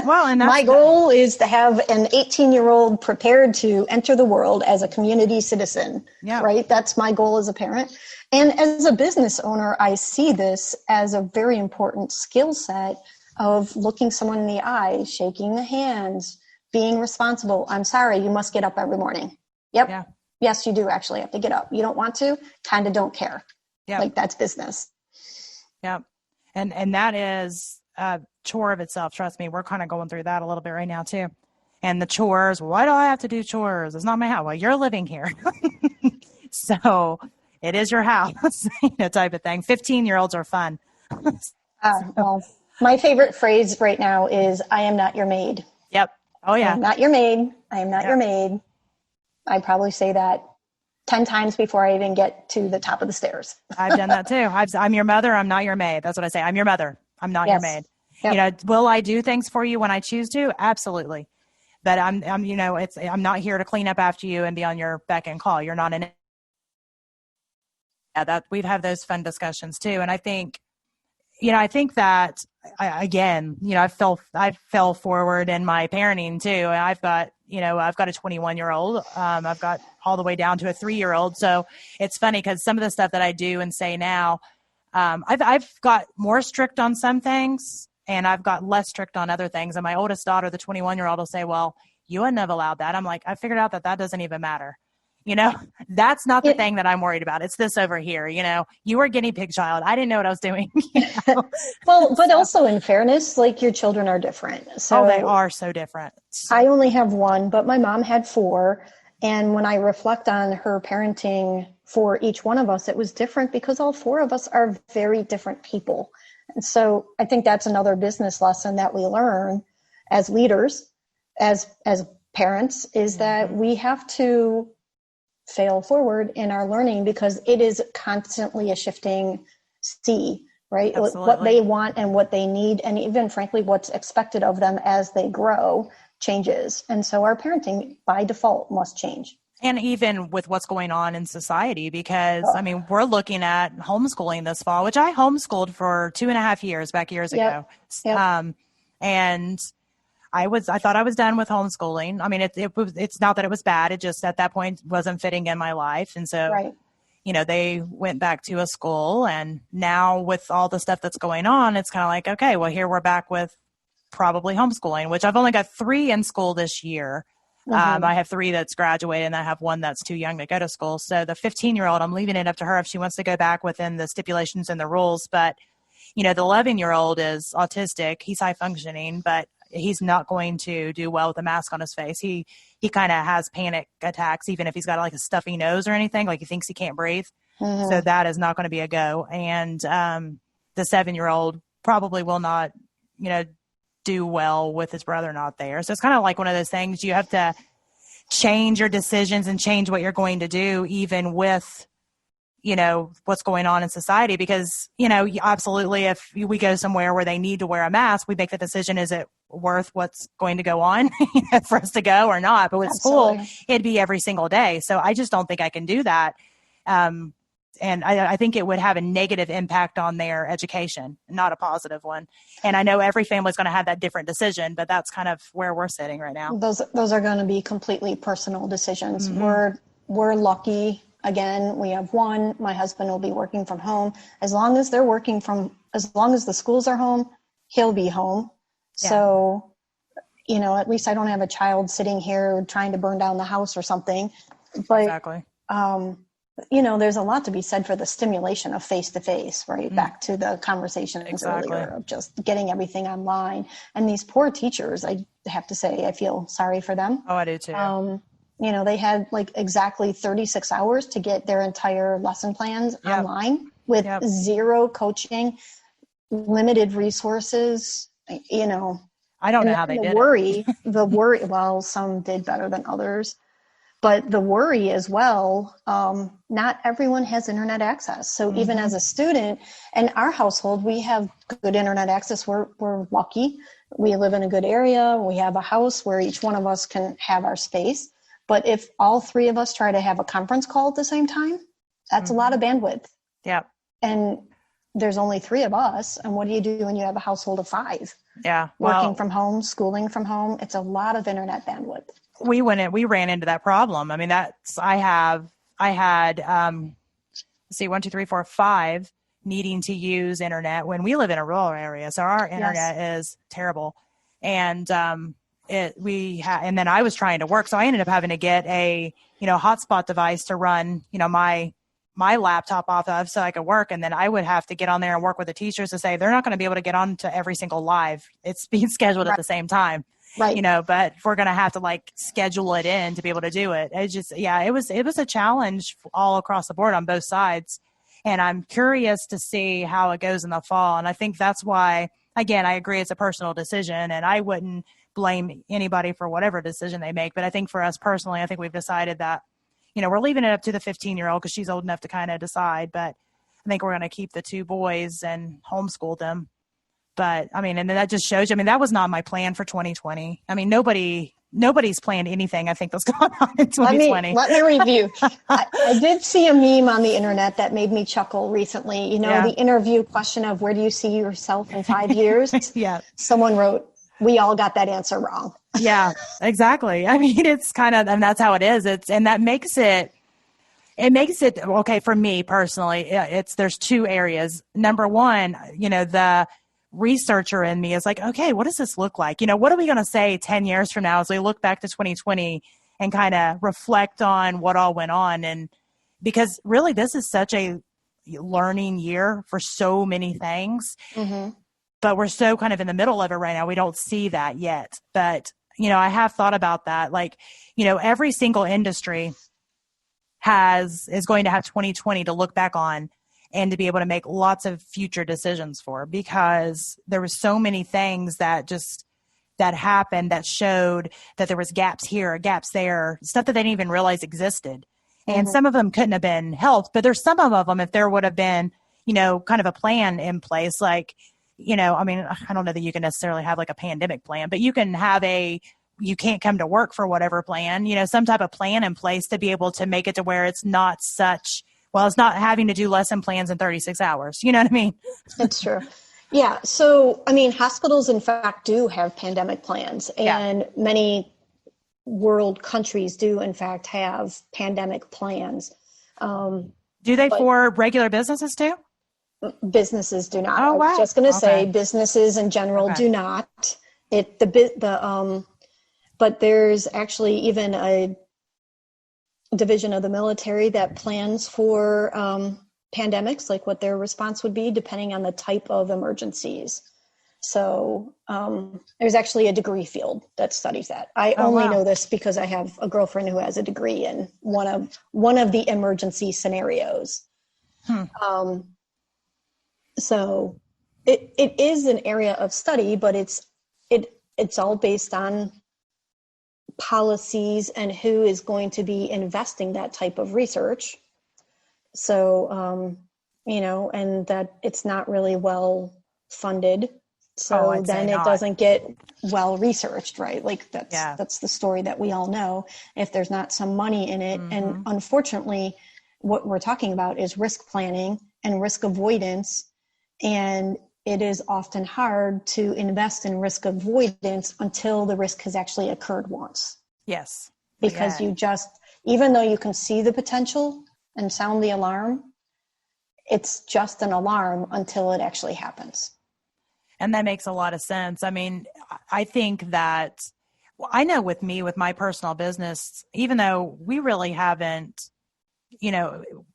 Well, and my goal is to have an 18-year-old prepared to enter the world as a community citizen. Yeah. Right. That's my goal as a parent. And as a business owner, I see this as a very important skill set of looking someone in the eye, shaking the hands, being responsible. I'm sorry, you must get up every morning. Yep. Yeah. Yes, you do actually have to get up. You don't want to, kind of don't care. Yeah. Like that's business. Yeah. And that is a chore of itself. Trust me, we're kind of going through that a little bit right now too. And the chores, why do I have to do chores? It's not my house. Well, you're living here. So it is your house, type of thing. 15-year-olds are fun. Well, my favorite phrase right now is, I am not your maid. Yep. Oh, yeah. I am not your maid. I am not your maid. I probably say that 10 times before I even get to the top of the stairs. I've done that too. I'm your mother. I'm not your maid. That's what I say. I'm your mother. I'm not your maid. Yep. Will I do things for you when I choose to? Absolutely. But I'm not here to clean up after you and be on your beck and call. You're not in it. Yeah, that we've had those fun discussions too. And I think that I fell forward in my parenting too. I've got a 21-year-old. I've got all the way down to a 3-year-old. So it's funny because some of the stuff that I do and say now, I've got more strict on some things and I've got less strict on other things. And my oldest daughter, the 21-year-old, will say, well, you wouldn't have allowed that. I'm like, I figured out that doesn't even matter. That's not the thing that I'm worried about. It's this over here. You were a guinea pig child. I didn't know what I was doing. Well, but also in fairness, like your children are different. So they are so different. I only have one, but my mom had 4. And when I reflect on her parenting for each one of us, it was different because all 4 of us are very different people. And so I think that's another business lesson that we learn as leaders, as parents, is that we have to fail forward in our learning because it is constantly a shifting sea, right? Absolutely. What they want and what they need, and even frankly, what's expected of them as they grow changes. And so our parenting by default must change. And even with what's going on in society, because I mean, we're looking at homeschooling this fall, which I homeschooled for 2.5 years back years ago. Yep. And I thought I was done with homeschooling. I mean, it's not that it was bad. It just at that point wasn't fitting in my life. And so, Right. you know, they went back to a school, and now with all the stuff that's going on, it's kind of like, okay, well, here we're back with probably homeschooling, which I've only got 3 in school this year. I have 3 that's graduated, and I have 1 that's too young to go to school. So the 15-year-old, I'm leaving it up to her if she wants to go back within the stipulations and the rules. But, you know, the 11-year-old is autistic. He's high functioning, but he's not going to do well with a mask on his face. He kind of has panic attacks, even if he's got like a stuffy nose or anything, like he thinks he can't breathe. So that is not going to be a go. And the 7-year-old probably will not, you know, do well with his brother not there. So it's kind of like one of those things you have to change your decisions and change what you're going to do, even with, you know, what's going on in society, because, you know, absolutely, if we go somewhere where they need to wear a mask, we make the decision, is it worth what's going to go on for us to go or not? But with school, it'd be every single day. So I just don't think I can do that. And I think it would have a negative impact on their education, not a positive one. And I know every family's going to have that different decision, but that's kind of where we're sitting right now. Those are going to be completely personal decisions. We're lucky. Again, we have 1. My husband will be working from home. As long as the schools are home, he'll be home. Yeah. So, you know, at least I don't have a child sitting here trying to burn down the house or something. But, exactly. You know, there's a lot to be said for the stimulation of face-to-face, right? Back to the conversation earlier of just getting everything online. And these poor teachers, I have to say, I feel sorry for them. Oh, I do too. You know, they had like exactly 36 hours to get their entire lesson plans online with 0 coaching, limited resources, you know. I don't know how they did it. The worry, well, some did better than others. But the worry as well, not everyone has internet access. So even as a student, in our household, we have good internet access. We're lucky. We live in a good area. We have a house where each one of us can have our space. But if all 3 of us try to have a conference call at the same time, that's a lot of bandwidth. Yeah. And there's only 3 of us. And what do you do when you have a household of 5? Yeah. Working from home, schooling from home. It's a lot of internet bandwidth. We ran into that problem. I mean, I had 1, 2, 3, 4, 5 needing to use internet when we live in a rural area. So our internet is terrible. And, and then I was trying to work. So I ended up having to get a, you know, hotspot device to run, you know, my laptop off of so I could work. And then I would have to get on there and work with the teachers to say, they're not going to be able to get on to every single live. It's being scheduled at the same time. Right. You know, but we're going to have to like schedule it in to be able to do it. It just, it was a challenge all across the board on both sides. And I'm curious to see how it goes in the fall. And I think that's why, again, I agree it's a personal decision, and I wouldn't blame anybody for whatever decision they make. But I think for us personally, I think we've decided that, you know, we're leaving it up to the 15-year-old because she's old enough to kind of decide. But I think we're going to keep the 2 boys and homeschool them. But I mean, and that just shows you, I mean, that was not my plan for 2020. I mean, nobody's planned anything, I think, that's going on in 2020. Let me review. I did see a meme on the internet that made me chuckle recently. You know, the interview question of where do you see yourself in 5 years? Yeah. Someone wrote, we all got that answer wrong. Yeah, exactly. I mean, it's kind of, and that's how it is. And that makes it okay for me personally. There's 2 areas. Number one, you know, the researcher in me is like, okay, what does this look like? You know, what are we going to say 10 years from now as we look back to 2020 and kind of reflect on what all went on? And because really this is such a learning year for so many things, but we're so kind of in the middle of it right now. We don't see that yet. But, you know, I have thought about that. Like, you know, every single industry is going to have 2020 to look back on and to be able to make lots of future decisions for, because there were so many things that happened that showed that there was gaps here, gaps there, stuff that they didn't even realize existed. And some of them couldn't have been helped, but there's some of them, if there would have been, kind of a plan in place, like, I mean, I don't know that you can necessarily have like a pandemic plan, but you can have you can't come to work for whatever plan, some type of plan in place to be able to make it to where it's not it's not having to do lesson plans in 36 hours. You know what I mean? It's true. Yeah. So, I mean, hospitals, in fact, do have pandemic plans, and many world countries do, in fact, have pandemic plans. Do they for regular businesses too? Businesses do not. Oh, wow. I was just going to say businesses in general do not. But there's actually even a division of the military that plans for pandemics, like what their response would be depending on the type of emergencies. So there's actually a degree field that studies that. I only know this because I have a girlfriend who has a degree in one of the emergency scenarios. So it is an area of study, but it's all based on policies and who is going to be investing that type of research. So, and that it's not really well funded. So then it doesn't get well researched, right? Like that's the story that we all know. If there's not some money in it, and unfortunately, what we're talking about is risk planning and risk avoidance. And it is often hard to invest in risk avoidance until the risk has actually occurred once. Yes. Because even though you can see the potential and sound the alarm, it's just an alarm until it actually happens. And that makes a lot of sense. I mean, I think that, I know with me, with my personal business, even though we really haven't,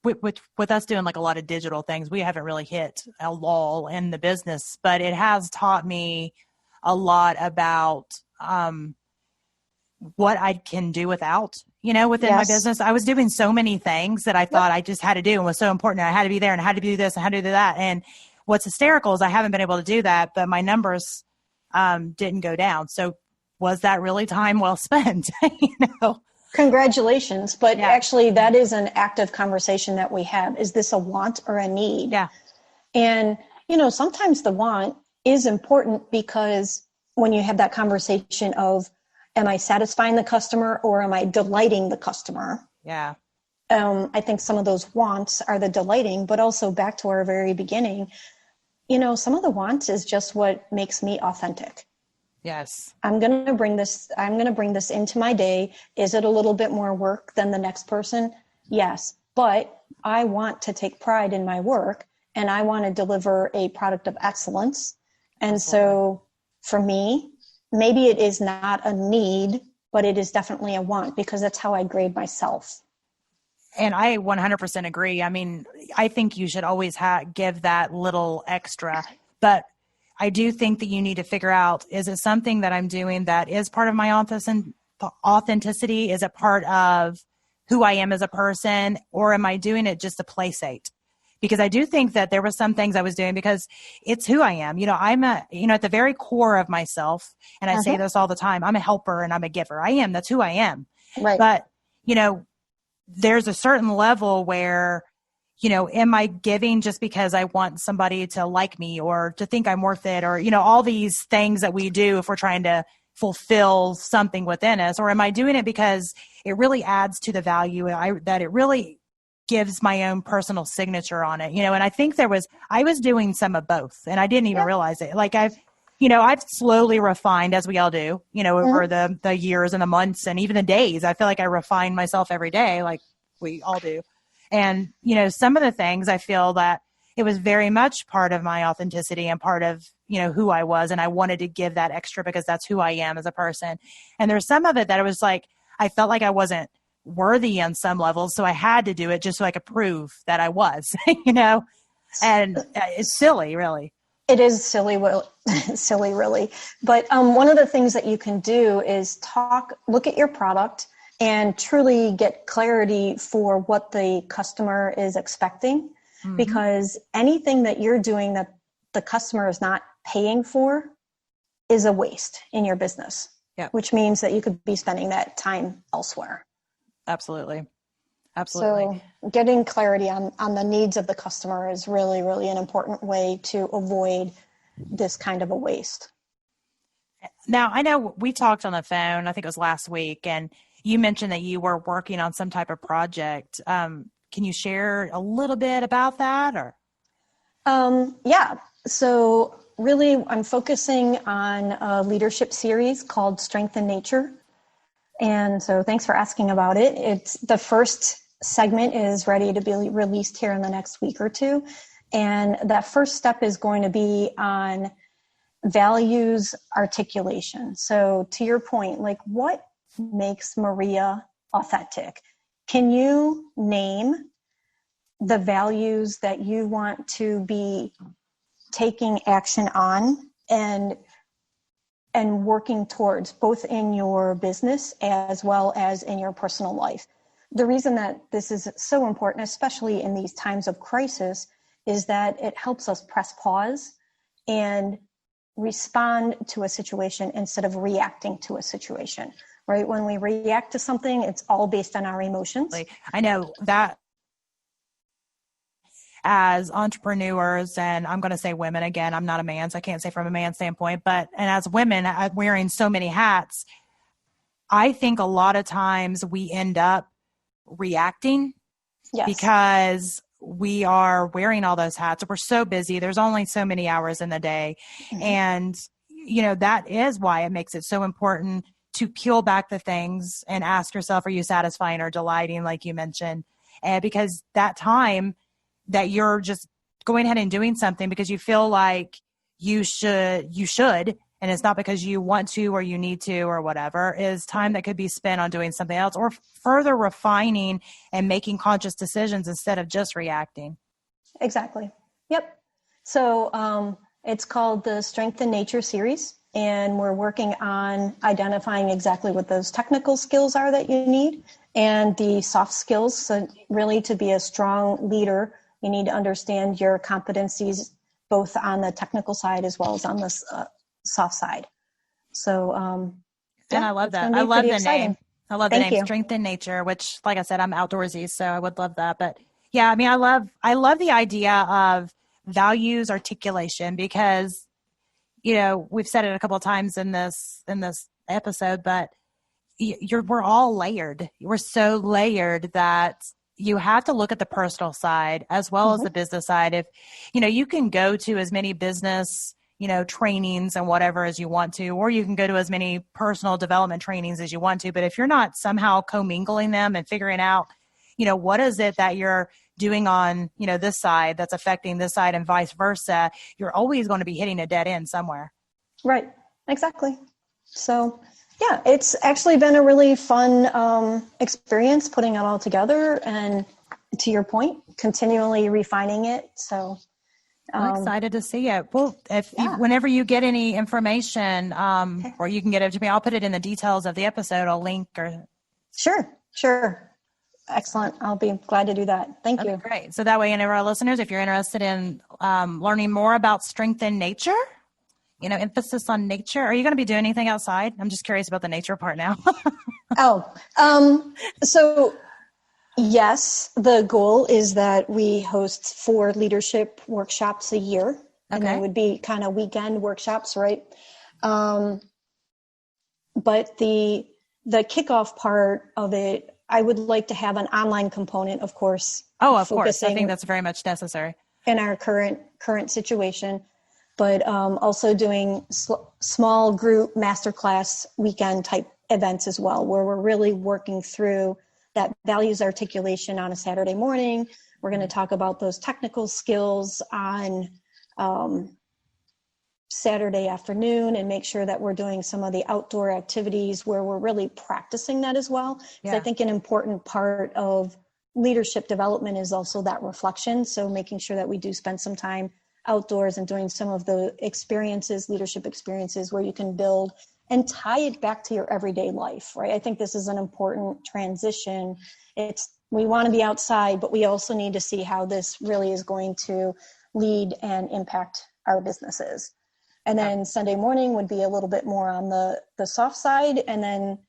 with us doing like a lot of digital things, we haven't really hit a lull in the business, but it has taught me a lot about what I can do without, within my business. I was doing so many things that I thought I just had to do and was so important. I had to be there and I had to do this and I had to do that. And what's hysterical is I haven't been able to do that, but my numbers didn't go down. So was that really time well spent? Congratulations. But actually that is an active conversation that we have. Is this a want or a need? Yeah. And, sometimes the want is important because when you have that conversation of, am I satisfying the customer or am I delighting the customer? Yeah. I think some of those wants are the delighting, but also back to our very beginning, some of the wants is just what makes me authentic. Yes. I'm going to bring this into my day. Is it a little bit more work than the next person? Yes. But I want to take pride in my work and I want to deliver a product of excellence. And so for me, maybe it is not a need, but it is definitely a want because that's how I grade myself. And I 100% agree. I mean, I think you should always give that little extra, but I do think that you need to figure out, is it something that I'm doing that is part of my authenticity? Is it part of who I am as a person, or am I doing it just to play safe? Because I do think that there were some things I was doing because it's who I am. I'm at the very core of myself. And I say this all the time. I'm a helper and I'm a giver. That's who I am. Right. But, there's a certain level where, am I giving just because I want somebody to like me or to think I'm worth it, or, all these things that we do if we're trying to fulfill something within us, or am I doing it because it really adds to the value that it really gives my own personal signature on it, and I think I was doing some of both and I didn't even realize it. Like I've slowly refined, as we all do, over the years and the months and even the days. I feel like I refine myself every day, like we all do. And, some of the things I feel that it was very much part of my authenticity and part of, who I was. And I wanted to give that extra because that's who I am as a person. And there's some of it that it was like, I felt like I wasn't worthy on some levels. So I had to do it just so I could prove that I was, and it's silly, really. It is silly, silly, really. But one of the things that you can do is look at your product and truly get clarity for what the customer is expecting. Because anything that you're doing that the customer is not paying for is a waste in your business, which means that you could be spending that time elsewhere. Absolutely. Absolutely. So getting clarity on the needs of the customer is really, really an important way to avoid this kind of a waste. Now, I know we talked on the phone, I think it was last week, and you mentioned that you were working on some type of project. Can you share a little bit about that? Or Yeah. So really, I'm focusing on a leadership series called Strength in Nature. And so thanks for asking about it. It's the first segment is ready to be released here in the next week or two. And that first step is going to be on values articulation. So to your point, like what makes Maria authentic? Can you name the values that you want to be taking action on and working towards, both in your business as well as in your personal life? The reason that this is so important, especially in these times of crisis, is that it helps us press pause and respond to a situation instead of reacting to a situation, right? When we react to something, it's all based on our emotions. I know that as entrepreneurs, and I'm going to say women again, I'm not a man, so I can't say from a man's standpoint, and as women wearing so many hats, I think a lot of times we end up reacting. Yes. Because we are wearing all those hats. We're so busy. There's only so many hours in the day. Mm-hmm. And, that is why it makes it so important to peel back the things and ask yourself, are you satisfying or delighting, like you mentioned? And because that time that you're just going ahead and doing something because you feel like you should, and it's not because you want to or you need to or whatever, is time that could be spent on doing something else or further refining and making conscious decisions instead of just reacting. Exactly. Yep. So it's called the Strength in Nature series, and we're working on identifying exactly what those technical skills are that you need and the soft skills. So really, to be a strong leader, you need to understand your competencies both on the technical side as well as on the soft side. So, and I love that. I love the name. I love the name, you. Strength in Nature, which, like I said, I'm outdoorsy, so I would love that. But yeah, I mean, I love the idea of values articulation because, we've said it a couple of times in this episode, but we're all layered. We're so layered that you have to look at the personal side as well as the business side. If, you can go to as many business trainings and whatever as you want to, or you can go to as many personal development trainings as you want to. But if you're not somehow commingling them and figuring out, what is it that you're doing on, this side that's affecting this side and vice versa, you're always going to be hitting a dead end somewhere. Right. Exactly. So yeah, it's actually been a really fun experience putting it all together. And to your point, continually refining it. So I'm excited to see it. Well, whenever you get any information, or you can get it to me, I'll put it in the details of the episode. I'll link or. Sure. Excellent. I'll be glad to do that. Thank you. Great. So that way, any of our listeners, if you're interested in learning more about Strength in Nature, emphasis on nature. Are you going to be doing anything outside? I'm just curious about the nature part now. So yes, the goal is that we host 4 leadership workshops a year. Okay. And they would be kind of weekend workshops, right? But the kickoff part of it, I would like to have an online component, of course. Oh, of course. I think that's very much necessary in our current situation. But also doing small group masterclass weekend type events as well, where we're really working through that values articulation on a Saturday morning. We're going to talk about those technical skills on Saturday afternoon and make sure that we're doing some of the outdoor activities where we're really practicing that as well. Because I think an important part of leadership development is also that reflection. So making sure that we do spend some time outdoors and doing some of the leadership experiences where you can build and tie it back to your everyday life, right? I think this is an important transition. We want to be outside, but we also need to see how this really is going to lead and impact our businesses. And then Sunday morning would be a little bit more on the soft side. And then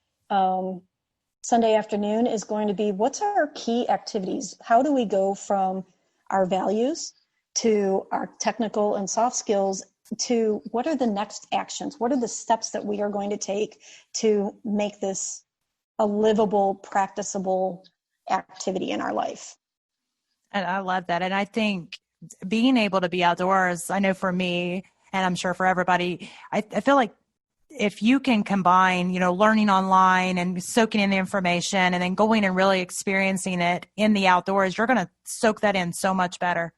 Sunday afternoon is going to be, what's our key activities? How do we go from our values to our technical and soft skills to what are the next actions? What are the steps that we are going to take to make this a livable, practicable activity in our life? And I love that. And I think being able to be outdoors, I know for me, and I'm sure for everybody, I feel like if you can combine, learning online and soaking in the information and then going and really experiencing it in the outdoors, you're going to soak that in so much better.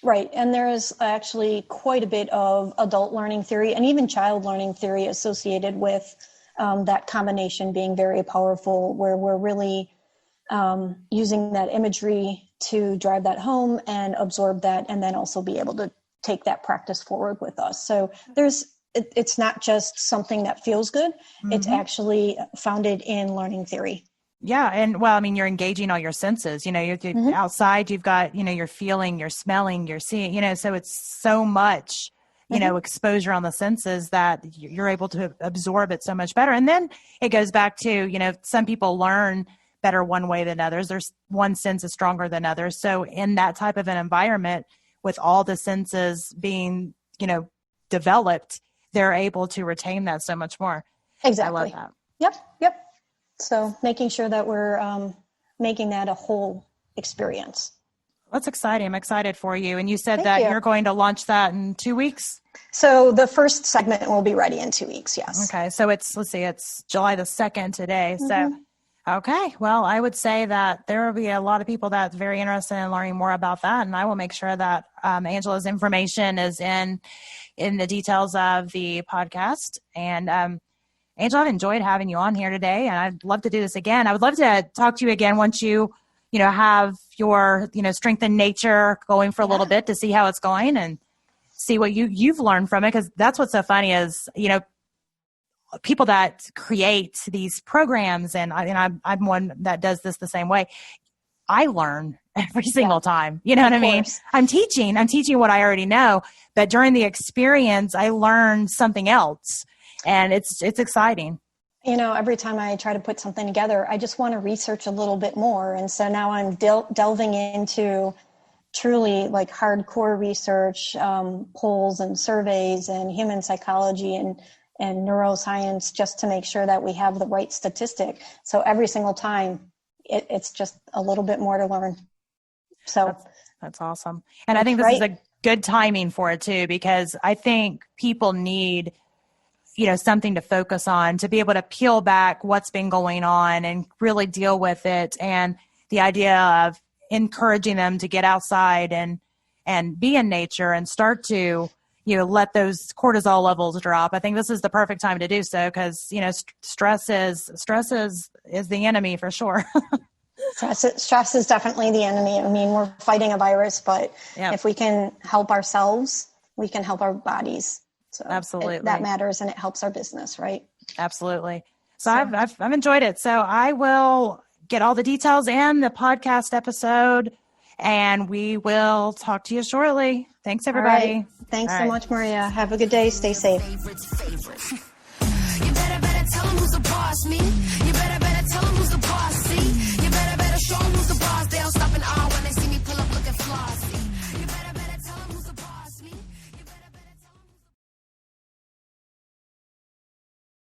Right. And there is actually quite a bit of adult learning theory and even child learning theory associated with that combination being very powerful, where we're really using that imagery to drive that home and absorb that, and then also be able to take that practice forward with us. So it's not just something that feels good. Mm-hmm. It's actually founded in learning theory. Yeah. And well, I mean, you're engaging all your senses, you're mm-hmm. outside, you've got, you're feeling, you're smelling, you're seeing, so it's so much, mm-hmm. Exposure on the senses that you're able to absorb it so much better. And then it goes back to, some people learn better one way than others. There's one sense is stronger than others. So in that type of an environment with all the senses being, developed, they're able to retain that so much more. Exactly. I love that. Yep. So making sure that we're making that a whole experience. That's exciting. I'm excited for you. And you said that you're going to launch that in 2 weeks? So the first segment will be ready in 2 weeks, yes. Okay. So it's July the 2nd today. Mm-hmm. So, okay. Well, I would say that there will be a lot of people that's very interested in learning more about that. And I will make sure that Angela's information is in the details of the podcast. And Angela, I've enjoyed having you on here today, and I'd love to do this again. I would love to talk to you again once you have your, strength in nature going for a little bit to see how it's going and see what you've learned from it. Because that's what's so funny is, people that create these programs, and I'm one that does this the same way. I learn every single time. You know what I mean? I'm teaching what I already know, but during the experience, I learn something else, and it's exciting. Every time I try to put something together, I just want to research a little bit more. And so now I'm delving into truly like hardcore research, polls and surveys and human psychology and neuroscience, just to make sure that we have the right statistic. So every single time it's just a little bit more to learn. So that's awesome. And I think this is a good timing for it too, because I think people need, something to focus on, to be able to peel back what's been going on and really deal with it. And the idea of encouraging them to get outside and be in nature and start to, let those cortisol levels drop. I think this is the perfect time to do so, because, stress is the enemy for sure. Stress is definitely the enemy. I mean, we're fighting a virus, but if we can help ourselves, we can help our bodies. So absolutely, that matters, and it helps our business, right? Absolutely. So I've enjoyed it. So I will get all the details and the podcast episode, and we will talk to you shortly. Thanks, everybody. Right. Thanks so much, Maria. Have a good day. Stay safe. You better tell them who's the boss, me.